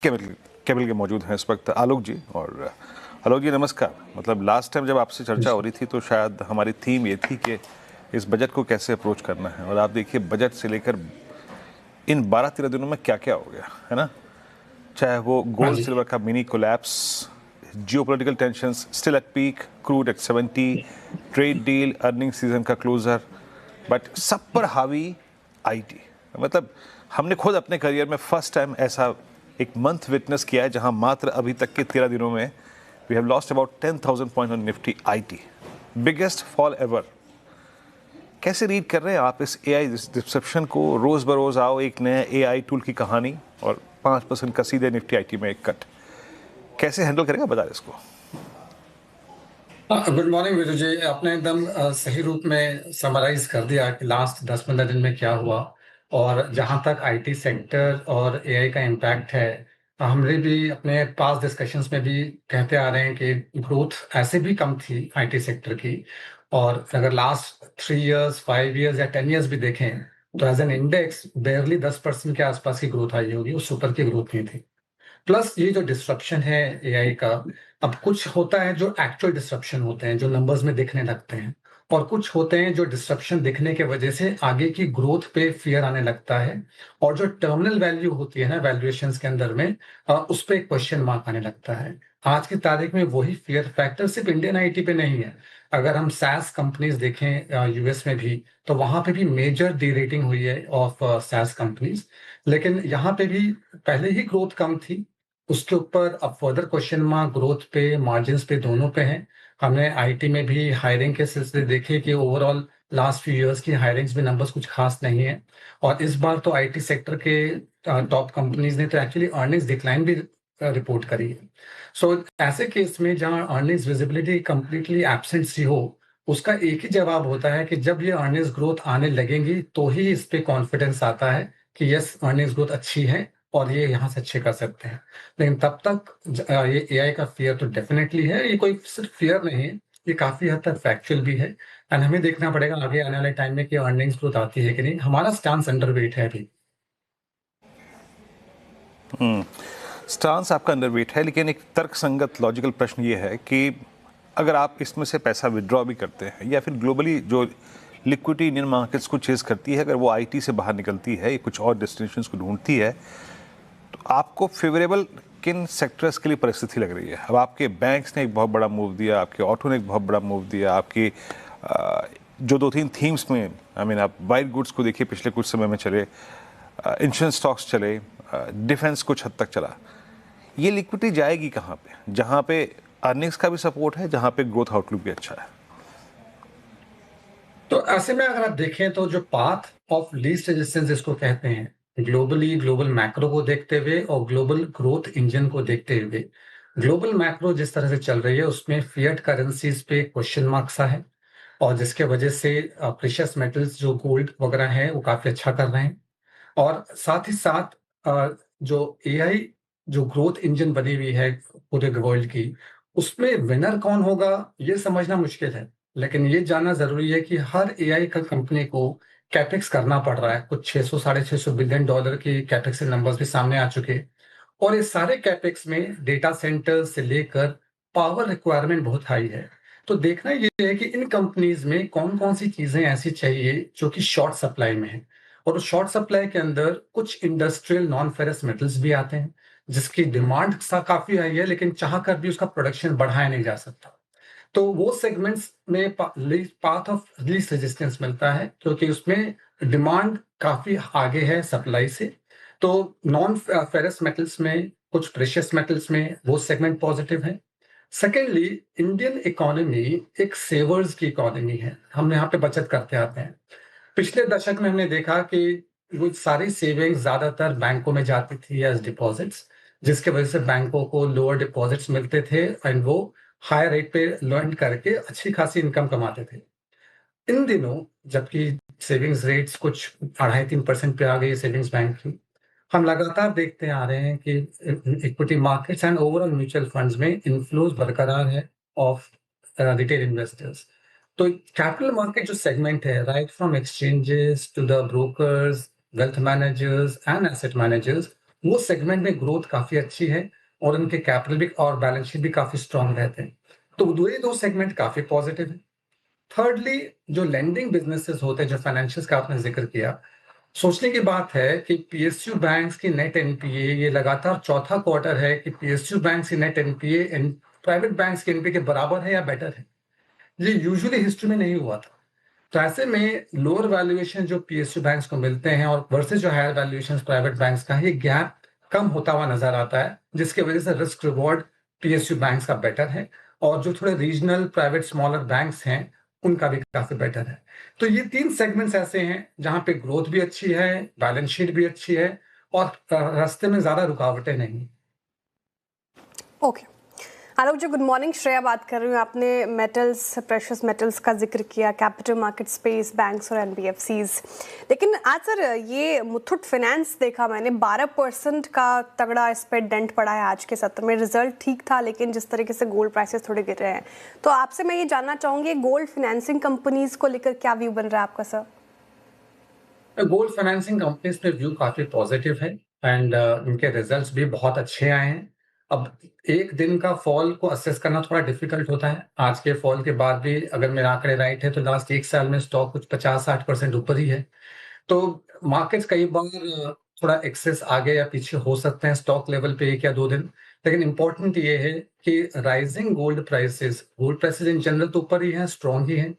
Cable cable के मौजूद हैं इस वक्त आलोक जी। और आलोक जी नमस्कार। मतलब लास्ट टाइम जब आपसे चर्चा हो रही थी तो शायद हमारी थीम ये थी कि इस बजट को कैसे अप्रोच करना है, और आप देखिए बजट से लेकर इन 12-13 दिनों में क्या क्या हो गया है ना। चाहे वो हाँ गोल्ड जी। सिल्वर का mini collapse, geopolitical tensions still at peak, crude at 70, trade deal, earning season का क्लोजर, बट सब पर हावी आईटी। मतलब हमने खुद अपने करियर में फर्स्ट टाइम ऐसा एक मंथ विटनेस किया है जहां मात्र अभी तक के 13 दिनों में we have lost about 10,000 point on Nifty IT, biggest fall ever. कैसे रीड कर रहे हैं आप इस एआई डिस्क्रिप्शन को? रोज बरोज आओ एक नया एआई टूल की कहानी और 5% का सीधे निफ्टी आईटी में एक कट, कैसे हैंडल करेगा बता इसको? गुड मॉर्निंग वीरू जी। आपने एकदम सही रूप में समराइज कर दिया कि लास्ट 10-15 दिन में क्या हुआ। और जहां तक आईटी सेक्टर और एआई का इम्पैक्ट है, हमने भी अपने पास डिस्कशंस में भी कहते आ रहे हैं कि ग्रोथ ऐसे भी कम थी आईटी सेक्टर की। और अगर लास्ट 3 इयर्स, 5 इयर्स या 10 इयर्स भी देखें तो एज एन इंडेक्स बेयरली 10% के आसपास की ग्रोथ आई होगी, उस ऊपर की ग्रोथ नहीं थी। प्लस ये जो डिस्ट्रप्शन है एआई का, अब कुछ होता है जो एक्चुअल डिस्ट्रप्शन होते हैं जो नंबर्स में दिखने लगते हैं, और कुछ होते हैं जो डिस्ट्रप्शन दिखने के वजह से आगे की ग्रोथ पे फियर आने लगता है, और जो टर्मिनल वैल्यू होती है ना वैल्यूएशंस के अंदर में, उस पे क्वेश्चन मार्क आने लगता है। आज की तारीख में वही फियर फैक्टर सिर्फ इंडियन आईटी पे नहीं है। अगर हम सैस कंपनीज देखें यूएस में भी, तो वहां पे भी मेजर डी रेटिंग हुई है ऑफ सैस कंपनीज। लेकिन यहाँ पे भी पहले ही ग्रोथ कम थी, उसके ऊपर अब फर्दर क्वेश्चन मार्क ग्रोथ पे, मार्जिन्स पे, दोनों पे है। हमने आईटी में भी हायरिंग के सिलसिले देखे कि ओवरऑल लास्ट फ्यू इयर्स की हायरिंग्स में नंबर्स कुछ खास नहीं है। और इस बार तो आईटी सेक्टर के टॉप कंपनीज ने तो एक्चुअली अर्निंग्स डिक्लाइन भी रिपोर्ट करी है। सो ऐसे केस में जहां अर्निंग्स विजिबिलिटी कंप्लीटली एब्सेंट सी हो, उसका एक ही जवाब होता है कि जब ये अर्निंग्स ग्रोथ आने लगेंगी तो ही इस पे कॉन्फिडेंस आता है कि यस अर्निंग्स ग्रोथ अच्छी है और ये यहाँ से अच्छे कर सकते हैं। लेकिन तब तक ये एआई का फियर तो डेफिनेटली है। ये कोई सिर्फ फियर नहीं है, ये काफी हद तक फैक्चुअल भी है। एंड हमें देखना पड़ेगा आगे आने वाले टाइम में कि अर्निंग्स ग्रोथ आती है कि नहीं। हमारा स्टांस अंडरवेट है अभी। स्टांस आपका अंडरवेट है, लेकिन एक तर्कसंगत लॉजिकल प्रश्न ये है कि अगर आप इसमें से पैसा विड्रॉ भी करते हैं या फिर ग्लोबली जो लिक्विडिटी इंडियन मार्केट्स को चेज करती है, अगर वो आईटी से बाहर निकलती है या कुछ और डेस्टिनेशंस को ढूंढती है, तो आपको फेवरेबल किन सेक्टर्स के लिए परिस्थिति लग रही है? अब आपके बैंक्स ने एक बहुत बड़ा मूव दिया, आपके ऑटो ने एक बहुत बड़ा मूव दिया, आपकी जो 2-3 थीम्स में आप वाइट गुड्स को देखिए पिछले कुछ समय में चले, इंश्योरेंस स्टॉक्स चले, डिफेंस कुछ हद तक चला। ये लिक्विडिटी जाएगी कहाँ पे, जहाँ पे अर्निंग्स का भी सपोर्ट है, जहाँ पे ग्रोथ आउटलुक भी अच्छा है? तो ऐसे में अगर आप देखें तो जो पाथ ऑफ लीस्ट रेजिस्टेंस जिसको कहते हैं, ग्लोबली ग्लोबल मैक्रो को देखते हुए और ग्लोबल ग्रोथ इंजन को देखते हुए, ग्लोबल मैक्रो जिस तरह से चल रही है उसमें फिएट करेंसीज पे क्वेश्चन मार्क सा है, और जिसके वजह से प्रेशियस मेटल्स जो गोल्ड वगैरह है वो काफी अच्छा कर रहे हैं। और साथ ही साथ जो एआई जो ग्रोथ इंजन बनी हुई है पूरे वर्ल्ड की, उसमें विनर कौन होगा ये समझना मुश्किल है। लेकिन ये जानना जरूरी है कि हर एआई का कंपनी को कैपेक्स करना पड़ रहा है। कुछ 600 $650 बिलियन की कैपेक्स नंबर्स भी सामने आ चुके हैं। और इस सारे कैपेक्स में डेटा सेंटर से लेकर पावर रिक्वायरमेंट बहुत हाई है। तो देखना ये है कि इन कंपनीज में कौन कौन सी चीजें ऐसी चाहिए जो कि शॉर्ट सप्लाई में है। और उस शॉर्ट सप्लाई के अंदर कुछ इंडस्ट्रियल नॉन फेरस मेटल्स भी आते हैं, जिसकी डिमांड काफी हाई है, लेकिन चाह कर भी उसका प्रोडक्शन बढ़ाया नहीं जा सकता। तो वो सेगमेंट्स में पाथ ऑफ लीस्ट रेजिस्टेंस मिलता है, क्योंकि उसमें डिमांड काफी आगे है सप्लाई से। तो नॉन फेरस मेटल्स में, कुछ प्रेशियस मेटल्स में वो सेगमेंट पॉजिटिव है। सेकेंडली, इंडियन इकोनॉमी एक सेवर्स की इकोनॉमी है। हम यहाँ पे बचत करते आते हैं। पिछले दशक में हमने देखा कि वो सारी सेविंग्स ज्यादातर बैंकों में जाती थी एज डिपॉजिट्स, जिसके वजह से बैंकों को लोअर डिपॉजिट्स मिलते थे एंड वो हायर रेट पे लर्न करके अच्छी खासी इनकम कमाते थे। इन दिनों जबकि सेविंग्स रेट्स कुछ 2.5-3% पे आ गई है सेविंग्स बैंक की, हम लगातार देखते आ रहे हैं कि equity markets and overall mutual funds में इन्फ्लोज बरकरार है ऑफ रिटेल इन्वेस्टर्स। तो कैपिटल मार्केट जो सेगमेंट है, right from exchanges to the brokers, wealth managers and asset managers, वो सेगमेंट में ग्रोथ काफ़ी अच्छी है और उनके कैपिटल भी और बैलेंस शीट भी काफ़ी स्ट्रॉन्ग रहते हैं। तो ये 2 सेगमेंट काफ़ी पॉजिटिव है। थर्डली जो लेंडिंग बिज़नेसेस होते हैं, जो फाइनेंशियल्स का आपने ज़िक्र किया, सोचने की बात है कि पीएसयू बैंक्स की नेट एनपीए ये लगातार चौथा क्वार्टर है कि पीएसयू बैंक्स की नेट एनपीए प्राइवेट बैंक्स के एनपीए के बराबर है या बेटर है। ये यूजुअली हिस्ट्री में नहीं हुआ था। तो ऐसे में लोअर वैल्यूएशन जो पीएसयू बैंक्स को मिलते हैं और वर्सेस जो हायर वैल्यूएशन प्राइवेट बैंक्स का है, ये गैप कम होता हुआ नजर आता है, जिसकी वजह से रिस्क रिवॉर्ड पीएसयू बैंक्स का बेटर है और जो थोड़े रीजनल प्राइवेट स्मॉलर बैंक्स हैं, उनका भी काफी बेटर है। तो ये 3 सेगमेंट्स ऐसे हैं जहां पे ग्रोथ भी अच्छी है, बैलेंस शीट भी अच्छी है और रास्ते में ज्यादा रुकावटें नहीं। ओके आलोक जी, गुड मॉर्निंग। श्रेया बात कर रही हूँ। आपने मेटल्स, प्रेशियस मेटल्स का जिक्र किया, कैपिटल मार्केट स्पेस, बैंक्स और एनबीएफसीज। लेकिन आज सर ये मुथूट फाइनेंस देखा मैंने 12% का तगड़ा इस पर डेंट पड़ा है आज के सत्र में। रिजल्ट ठीक था लेकिन जिस तरीके से गोल्ड प्राइसेस थोड़े गिर रहे हैं, तो आपसे मैं ये जानना चाहूंगी गोल्ड फाइनेंसिंग कंपनीज को लेकर क्या व्यू बन रहा है आपका सर? गोल्ड फाइनेंसिंग कंपनीज पे व्यू काफी पॉजिटिव है एंड इनके रिजल्ट्स भी बहुत अच्छे आए हैं। अब एक दिन का फॉल को असेस करना थोड़ा डिफिकल्ट होता है। आज के फॉल के बाद भी अगर मेरे आंकड़े राइट है तो लास्ट 1 साल में स्टॉक कुछ 50-60% ऊपर ही है। तो मार्केट्स कई बार थोड़ा एक्सेस आगे या पीछे हो सकते हैं स्टॉक लेवल पे 1 या 2 दिन। लेकिन इंपॉर्टेंट ये है कि rising gold prices in general तो ऊपर ही हैं, स्ट्रॉन्ग ही हैं।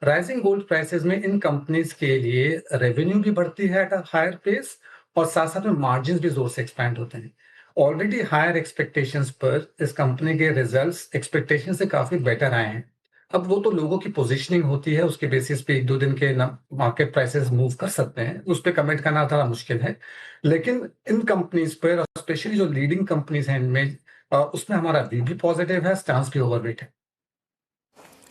राइजिंग गोल्ड प्राइसेस में इन कंपनीज के लिए रेवेन्यू भी बढ़ती है एट अ हायर पेस और साथ साथ में मार्जिन भी जोर से एक्सपैंड होते हैं। ऑलरेडी हायर एक्सपेक्टेशंस पर इस कंपनी के रिजल्ट्स एक्सपेक्टेशन से काफी बेटर आए हैं। अब वो तो लोगों की पोजीशनिंग होती है, उसके बेसिस पे 1-2 दिन के ना मार्केट प्राइसेस मूव कर सकते हैं, उस पे कमेंट करना थोड़ा मुश्किल है। लेकिन इन कंपनीज पर और स्पेशली जो लीडिंग कंपनीज हैं इनमें उसमें हमारा व्यू भी पॉजिटिव है, स्टांस भी ओवरवेट है।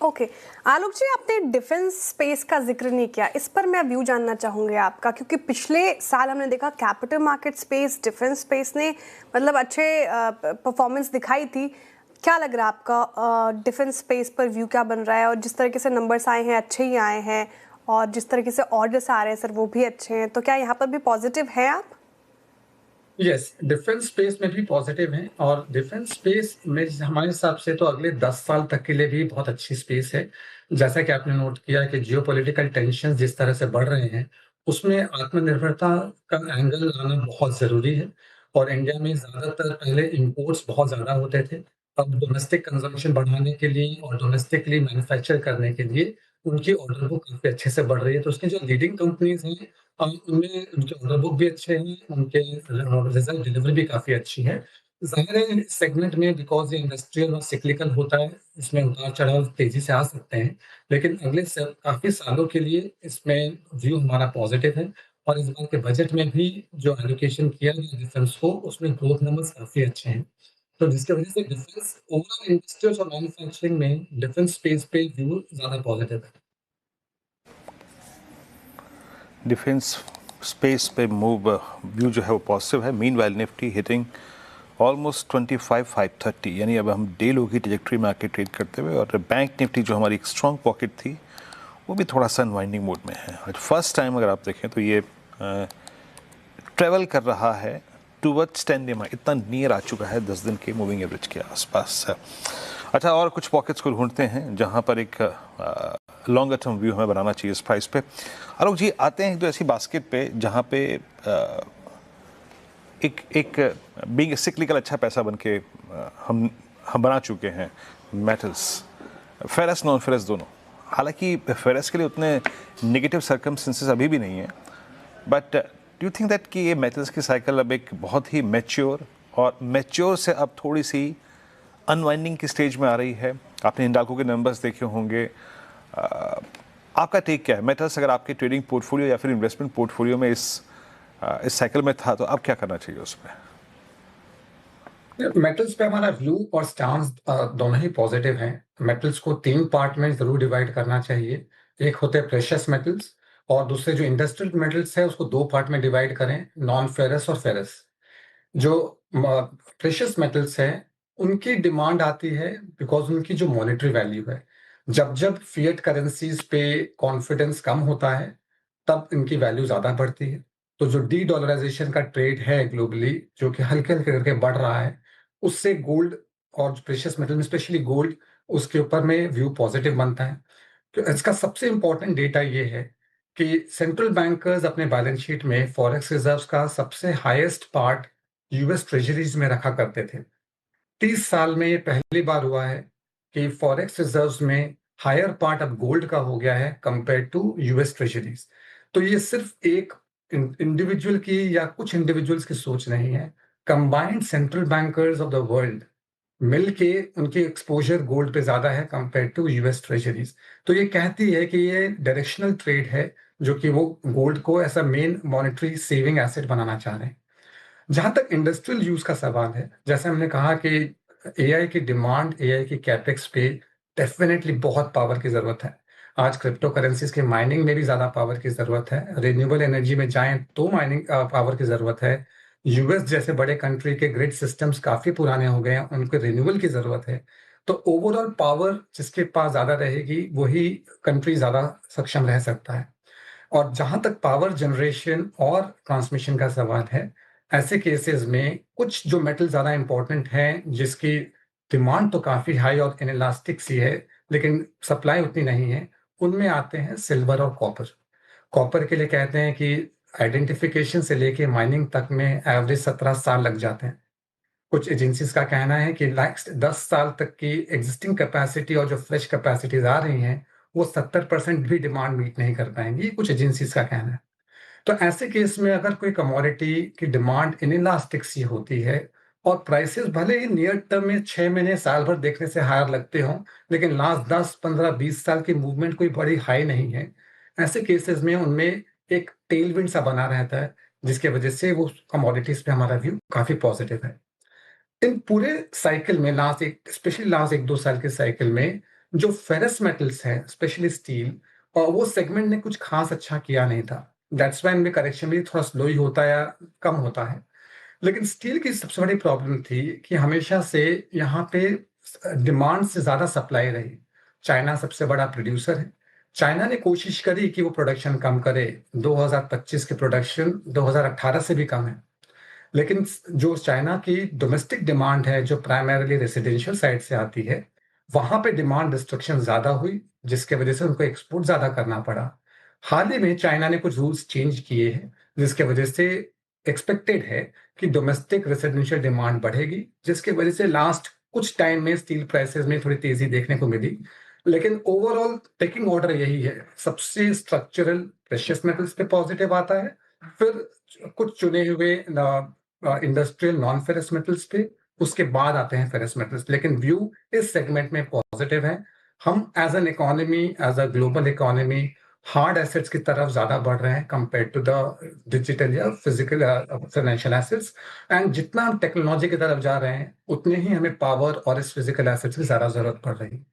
ओके आलोक जी, आपने डिफेंस स्पेस का जिक्र नहीं किया, इस पर मैं व्यू जानना चाहूंगी आपका, क्योंकि पिछले साल हमने देखा capital market space, defence space ने मतलब अच्छे परफॉर्मेंस दिखाई थी। क्या लग रहा है आपका डिफेंस स्पेस पर व्यू क्या बन रहा है? और जिस तरीके से नंबर्स आए हैं अच्छे ही आए हैं और जिस तरीके से ऑर्डर्स आ रहे हैं सर वो भी अच्छे हैं, तो क्या यहाँ पर भी पॉजिटिव है आप? यस, डिफेंस स्पेस में भी पॉजिटिव हैं और डिफेंस स्पेस में हमारे हिसाब से तो अगले 10 साल तक के लिए भी बहुत अच्छी स्पेस है। जैसा कि आपने नोट किया कि जियोपॉलिटिकल टेंशन जिस तरह से बढ़ रहे हैं, उसमें आत्मनिर्भरता का एंगल आना बहुत ज़रूरी है और इंडिया में ज़्यादातर पहले इंपोर्ट्स बहुत ज़्यादा होते थे। अब डोमेस्टिक कंजम्पशन बढ़ाने के लिए और डोमेस्टिकली मैन्युफैक्चर करने के लिए उनकी ऑर्डर बुक काफ़ी अच्छे से बढ़ रही है। तो उसकी जो लीडिंग कंपनीज़ हैं उनमें उनके ऑर्डर बुक भी अच्छे हैं, उनके रिजल्ट डिलीवरी भी काफ़ी अच्छी है। ज़ाहिर है इस सेगमेंट में बिकॉज़ ये इंडस्ट्रियल और सिक्लिकल होता है, इसमें उतार-चढ़ाव तेज़ी से आ सकते हैं। लेकिन अगले काफ़ी सालों के लिए इसमें व्यू हमारा पॉज़िटिव है और इस बार के बजट में भी जो एलोकेशन किया गया डिफेंस को, उसमें ग्रोथ नंबर्स काफ़ी अच्छे हैं। तो जिसकी वजह से डिफेंस ओवरऑल इंडस्ट्रीज और मैन्युफैक्चरिंग में डिफेंस स्पेस पे व्यू ज़्यादा पॉज़िटिव है। डिफेंस स्पेस पे मूव व्यू जो है वो पॉजिटिव है। मीनवाइल निफ्टी हिटिंग ऑलमोस्ट 25,530, यानी अब हम डे लो की ट्रजेक्टरी में आके ट्रेड करते हुए, और बैंक निफ्टी जो हमारी एक स्ट्रॉन्ग पॉकेट थी वो भी थोड़ा सा अनवाइंडिंग मोड में है। आज फर्स्ट टाइम अगर आप देखें तो ये ट्रेवल कर रहा है टूवर्ड्स 10 EMI, इतना नियर आ चुका है 10 दिन के मूविंग एवरेज के आसपास। अच्छा, और कुछ पॉकेट्स को ढूंढते हैं जहां पर एक लॉन्गर टर्म व्यू हमें बनाना चाहिए इस प्राइस पे। आलोक जी, आते हैं तो ऐसी बास्केट पे जहां पे एक एक बीइंग सिक्लिकल अच्छा पैसा बन के हम बना चुके हैं मेटल्स, फेरस नॉन फेरस दोनों। हालांकि फेरस के लिए उतने नेगेटिव सर्कमस्टेंसेस अभी भी नहीं है, but do you think that कि ये मेटल्स की साइकिल अब एक बहुत ही मैच्योर और मैच्योर से अब थोड़ी सी अनवाइंडिंग की स्टेज में आ रही है? आपने हिंडाल्को के नंबर्स देखे होंगे। आपका टेक क्या है? मेटल्स अगर आपके ट्रेडिंग पोर्टफोलियो या फिर इन्वेस्टमेंट पोर्टफोलियो में इस साइकिल में था तो अब क्या करना चाहिए उसमें? मेटल्स पे हमारा व्यू और स्टांस दोनों ही पॉजिटिव हैं। मेटल्स को 3 पार्ट में ज़रूर डिवाइड करना चाहिए। एक होते हैं प्रेशियस मेटल्स और दूसरे जो इंडस्ट्रियल मेटल्स है उसको 2 पार्ट में डिवाइड करें, नॉन फेरस और फेरस। जो प्रेशियस मेटल्स हैं उनकी डिमांड आती है बिकॉज़ उनकी जो मॉनेटरी वैल्यू है। जब फिएट करेंसीज़ पे कॉन्फिडेंस कम होता है, तब इनकी वैल्यू ज़्यादा बढ़ती है। तो जो डी-डॉलराइजेशन का ट्रेड है ग्लोबली, जो कि हल्के-हल्के करके बढ़ रहा है, उससे गोल्ड और प्रेशियस मेटल में स्पेशली गोल्ड, उसके ऊपर में व्यू पॉजिटिव बनता है। तो इसका सबसे इम्पोर्टेंट डेटा ये है कि सेंट्रल बैंकर्स अपने बैलेंस शीट में फॉरेक्स रिजर्व्स का सबसे हाईएस्ट पार्ट यूएस ट्रेजरीज में रखा करते थे। 30 साल में ये पहली बार हुआ है कि फॉरेक्स रिजर्व्स में हायर पार्ट अब गोल्ड का हो गया है कंपेयर टू यूएस ट्रेजरीज। तो ये सिर्फ एक इंडिविजुअल की या कुछ इंडिविजुअल्स की सोच नहीं है। Combined central bankers of the world मिलके उनकी एक्सपोजर गोल्ड पे ज्यादा है कंपेयर टू यूएस ट्रेजरीज। तो ये कहती है कि ये डायरेक्शनल ट्रेड है, जो कि वो गोल्ड को ऐसा मेन मॉनेटरी सेविंग एसेट बनाना चाह रहे हैं। जहां तक इंडस्ट्रियल यूज का सवाल है, जैसे हमने कहा कि एआई की डिमांड, एआई की कैपेक्स पे डेफिनेटली बहुत पावर की जरूरत है। आज क्रिप्टो करेंसीज के माइनिंग में भी ज्यादा पावर की जरूरत है। रिन्यूएबल एनर्जी में जाएं तो माइनिंग पावर की जरूरत है। यूएस जैसे बड़े कंट्री के ग्रिड सिस्टम्स काफी पुराने हो गए हैं, उनको रिन्यूअल की जरूरत है। तो ओवरऑल पावर जिसके पास ज्यादा रहेगी वही कंट्री ज्यादा सक्षम रह सकता है। और जहां तक पावर जनरेशन और ट्रांसमिशन का सवाल है, ऐसे केसेस में कुछ जो मेटल ज्यादा इंपॉर्टेंट हैं, जिसकी डिमांड तो काफी हाई और इनइलास्टिक सी है, लेकिन सप्लाई उतनी नहीं है, उनमें आते हैं सिल्वर और कॉपर। कॉपर के लिए कहते हैं कि आइडेंटिफिकेशन से लेके माइनिंग तक में एवरेज 17 साल लग जाते हैं। कुछ एजेंसीज का कहना है कि नेक्स्ट 10 साल तक की एग्जिस्टिंग कैपेसिटी और जो फ्रेश कैपेसिटीज आ रही हैं, वो 70% भी डिमांड मीट नहीं कर पाएंगी, कुछ एजेंसीज का कहना है। तो ऐसे केस में अगर कोई कमोडिटी की डिमांड इनइलास्टिक सी होती है और प्राइसेस भले ही नियर टर्म में 6 महीने साल भर देखने से हायर लगते हों, लेकिन लास्ट 10 15 20 साल की मूवमेंट कोई बड़ी हाई नहीं है, ऐसे केसेस में उनमें एक टेलविंड सा बना रहता है, जिसके वजह से वो कमोडिटीज पे हमारा व्यू काफी पॉजिटिव है। इन पूरे साइकिल में स्पेशली लास्ट 1-2 साल के साइकिल में जो फेरस मेटल्स हैं, स्पेशली स्टील, और वो सेगमेंट ने कुछ खास अच्छा किया नहीं था। दैट्स व्हाई इनमें करेक्शन भी थोड़ा स्लो ही होता है या कम होता है। लेकिन स्टील की सबसे बड़ी प्रॉब्लम थी कि हमेशा से यहाँ पे डिमांड से ज्यादा सप्लाई रही। चाइना सबसे बड़ा प्रोड्यूसर है। चाइना ने कोशिश करी कि वो प्रोडक्शन कम करे। 2025 की प्रोडक्शन 2018 से भी कम है। लेकिन जो चाइना की डोमेस्टिक डिमांड है, जो प्राइमरीली रेसिडेंशियल साइड से आती है, वहां पे डिमांड डिस्ट्रक्शन ज्यादा हुई, जिसके वजह से उनको एक्सपोर्ट ज्यादा करना पड़ा। हाल ही में चाइना ने कुछ रूल्स चेंज किए हैं, जिसके वजह से एक्सपेक्टेड है कि डोमेस्टिक रेसिडेंशियल डिमांड बढ़ेगी, जिसके वजह से लास्ट कुछ टाइम में स्टील प्राइसेस में थोड़ी तेजी देखने को मिली। लेकिन ओवरऑल टेकिंग ऑर्डर यही है, सबसे स्ट्रक्चरल प्रेशियस मेटल्स पे पॉजिटिव आता है, फिर कुछ चुने हुए इंडस्ट्रियल नॉन फेरस मेटल्स पे, उसके बाद आते हैं फेरस मेटल्स। लेकिन व्यू इस सेगमेंट में पॉजिटिव है। हम as an economy, as a global economy, hard assets की तरफ ज्यादा बढ़ रहे हैं कंपेयर टू द डिजिटल या फिजिकल फाइनेंशियल एसेट्स। एंड जितना हम टेक्नोलॉजी की तरफ जा रहे हैं, उतने ही हमें पावर और इस फिजिकल एसेट्स की ज्यादा जरूरत पड़ रही है।